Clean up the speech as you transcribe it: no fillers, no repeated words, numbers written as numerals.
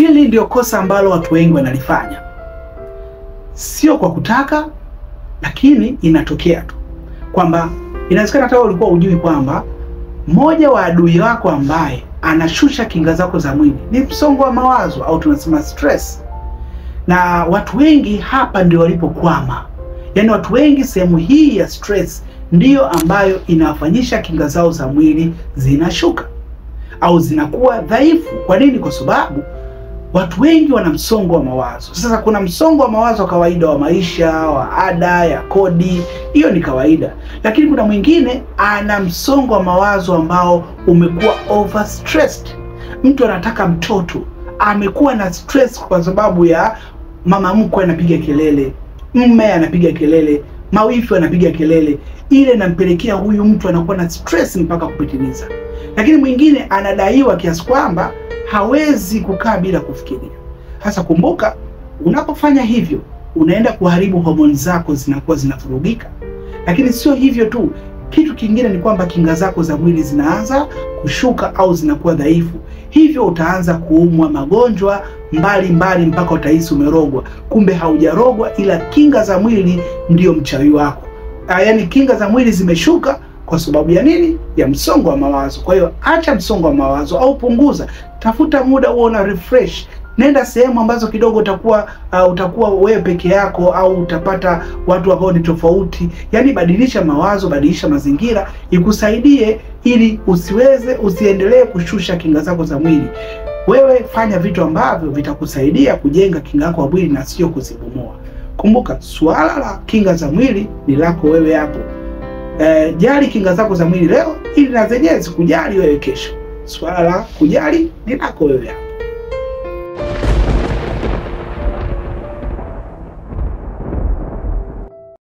Hili ndio kosa ambalo watu wengi wanalifanya. Sio kwa kutaka, lakini inatokea tu. Kwamba inawezekana hata wewe ulikuwa hujui kwamba mmoja wa adui wako ambaye anashusha kinga zako za mwili ni msongo wa mawazo, au tunasema stress. Na watu wengi hapa ndio walipokwama. Yaani watu wengi sehemu hii ya stress ndiyo ambayo inawafanyisha kinga zao za mwili zinashuka au zinakuwa dhaifu. Kwa nini? Kwa sababu watu wengi wana msongo wa mawazo. Sasa kuna msongo wa mawazo wa kawaida wa maisha, wa ada, ya kodi, hiyo ni kawaida. Lakini kuna mwingine ana msongo wa mawazo ambao umekuwa overstressed. Mtu anataka mtoto, amekuwa na stress kwa sababu ya mama mkwe anapiga kelele, mume anapiga kelele, mawifi anapiga kelele. Ile inampelekea huyu mtu anakuwa na stress mpaka kupitiliza. Lakini mwingine anadaiwa kiasi kwamba hawezi kukaa bila kufikiria. Sasa kumbuka, unapofanya hivyo unaenda kuharibu homoni zako, zinakuwa zinavurugika. Lakini sio hivyo tu, kitu kingine ni kwamba kinga zako za mwili zinaanza kushuka au zinakuwa dhaifu. Hivyo utaanza kuumwa magonjwa mbalimbali mpaka utahisi umerogwa. Kumbe haujarogwa, ila kinga za mwili ndio mchawi wako. Yaani kinga za mwili zimeshuka kwa sababu ya nini? Ya msongo wa mawazo. Kwa hiyo acha msongo wa mawazo au punguza. Tafuta muda uona refresh. Nenda sehemu ambazo kidogo utakuwa wewe peke yako, au utapata watu ambao ni tofauti. Yaani badilisha mawazo, badilisha mazingira ikusaidie ili usiendelee kushusha kinga zako za mwili. Wewe fanya vitu ambavyo vitakusaidia kujenga kinga yako ya mwili na sio kuzibomoa. Kumbuka, swala la kinga za mwili ni lako wewe hapo. Jali kinga zako za mwili leo ili na zenyewe zikujali wewe kesho. Swala la kujali ni lako wewe hapo.